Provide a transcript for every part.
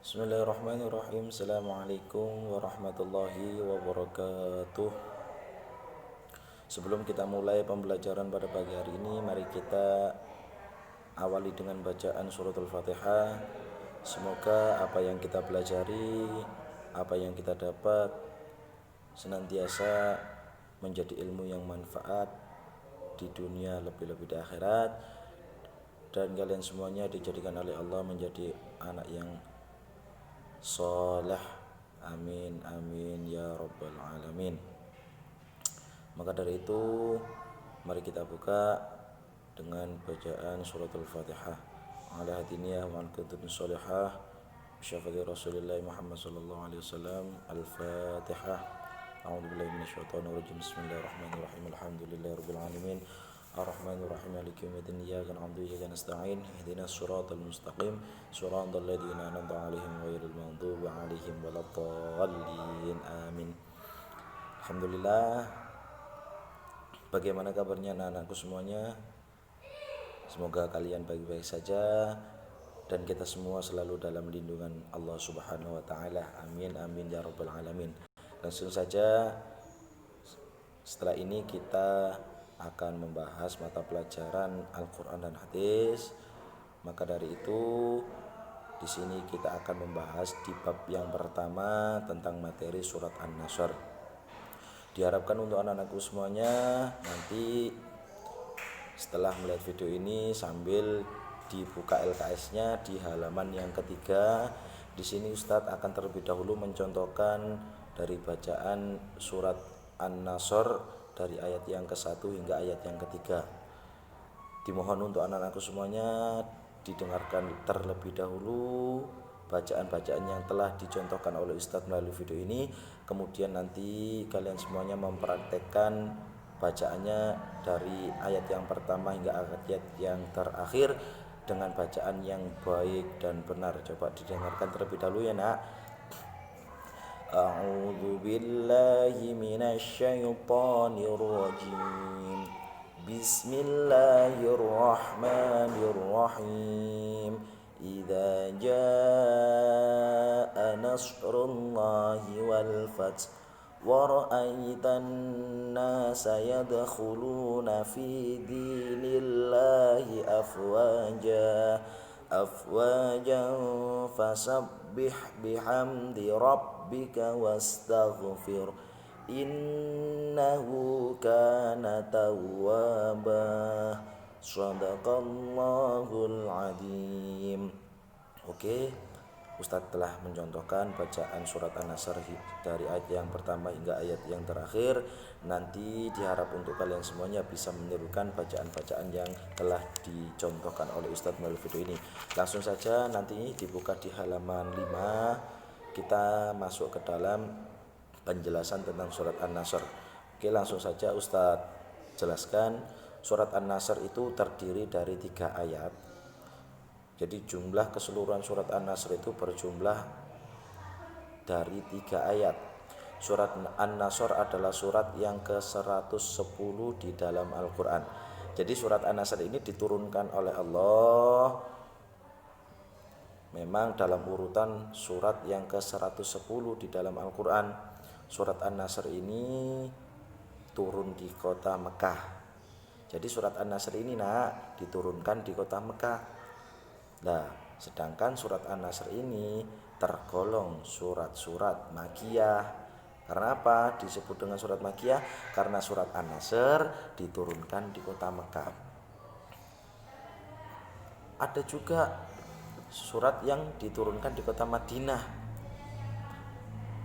Bismillahirrahmanirrahim. Assalamualaikum warahmatullahi wabarakatuh. Sebelum kita mulai pembelajaran pada pagi hari ini, mari kita awali dengan bacaan suratul Fatihah. Semoga apa yang kita pelajari, apa yang kita dapat senantiasa menjadi ilmu yang manfaat di dunia, lebih-lebih di akhirat, dan kalian semuanya dijadikan oleh Allah menjadi anak yang soleh. Amin amin ya rabbal alamin. Maka dari itu mari kita buka dengan bacaan suratul Fatihah. Ala hadiniyah wa al-kutub sholihah syafati Rasulullah Muhammad sallallahu alaihi wasallam. Al-Fatihah. A'udzu billahi minasyaitonir rajim. Bismillahirrahmanirrahim. Alhamdulillahirabbil alamin. Ar-Rahmanir-Rahim. Maliki yaumiddin. Iyyaka na'budu wa iyyaka nasta'in. Ihdinas siratal mustaqim. Shiratal ladzina an'amta 'alaihim ghairil maghdubi 'alaihim waladdallin. Amin. Alhamdulillah. Bagaimana kabarnya anak-anakku semuanya? Semoga kalian baik-baik saja dan kita semua selalu dalam lindungan Allah Subhanahu wa taala. Amin amin ya rabbal alamin. Langsung saja, setelah ini kita akan membahas mata pelajaran Al-Qur'an dan Hadis. Maka dari itu di sini kita akan membahas di bab yang pertama tentang materi surat An-Nasr. Diharapkan untuk anak-anakku semuanya nanti setelah melihat video ini sambil dibuka LKS-nya di halaman yang ketiga. Di sini Ustadz akan terlebih dahulu mencontohkan dari bacaan surat An-Nasr dari ayat yang ke-1 hingga ayat yang ketiga. Dimohon untuk anak-anakku semuanya didengarkan terlebih dahulu bacaan-bacaan yang telah dicontohkan oleh Ustadz melalui video ini. Kemudian nanti kalian semuanya mempraktekkan bacaannya dari ayat yang pertama hingga ayat yang terakhir dengan bacaan yang baik dan benar. Coba didengarkan terlebih dahulu ya nak. A'udzu billahi minasyaitonir rajim. Bismillahirrahmanirrahim. Idza jaa nasrullahi wal fath wa ra'aitan nasa yadkhuluna fi dinillahi afwajan fasabbih bihamdi rabbika wastaghfir innahu kana tawwaba. Shadaqallahul adzim. Oke, Ustadz telah mencontohkan bacaan surat An-Nasr dari ayat yang pertama hingga ayat yang terakhir. Nanti diharap untuk kalian semuanya bisa menirukan bacaan-bacaan yang telah dicontohkan oleh Ustadz melalui video ini. Langsung saja nanti dibuka di halaman 5. Kita masuk ke dalam penjelasan tentang surat An-Nasr. Oke, langsung saja Ustadz jelaskan. Surat An-Nasr itu terdiri dari 3 ayat. Jadi jumlah keseluruhan surat An-Nasr itu berjumlah dari 3 ayat. Surat An-Nasr adalah surat yang ke-110 di dalam Al-Quran. Jadi surat An-Nasr ini diturunkan oleh Allah memang dalam urutan surat yang ke-110 di dalam Al-Quran. Surat An-Nasr ini turun di kota Mekah. Jadi surat An-Nasr ini nak diturunkan di kota Mekah. Nah, sedangkan surat An-Nasr ini tergolong surat-surat Makkiyah. Karena apa disebut dengan surat Makkiyah? Karena surat An-Nasr diturunkan di kota Mekah. Ada juga surat yang diturunkan di kota Madinah.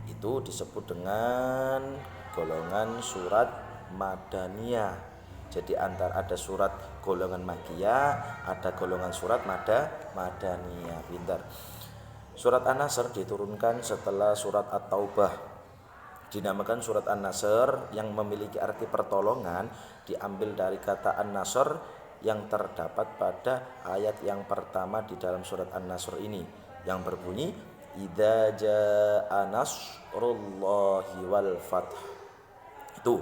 Itu disebut dengan golongan surat Madaniyah. Jadi ada surat golongan Makkiyah, ada golongan surat Madaniyah. Pintar. Surat An-Nasr diturunkan setelah surat At-Taubah. Dinamakan surat An-Nasr yang memiliki arti pertolongan diambil dari kata An-Nasr yang terdapat pada ayat yang pertama di dalam surat An-Nasr ini yang berbunyi idza jaa nasrullahi wal fath. Itu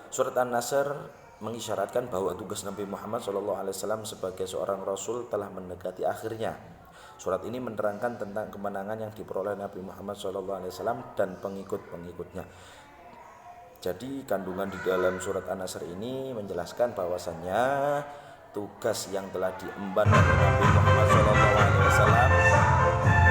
surat An-Nasr mengisyaratkan bahwa tugas Nabi Muhammad SAW sebagai seorang Rasul telah mendekati akhirnya. Surat ini menerangkan tentang kemenangan yang diperoleh Nabi Muhammad SAW dan pengikut-pengikutnya. Jadi kandungan di dalam surat An-Nasr ini menjelaskan bahwasannya tugas yang telah diemban oleh Nabi Muhammad SAW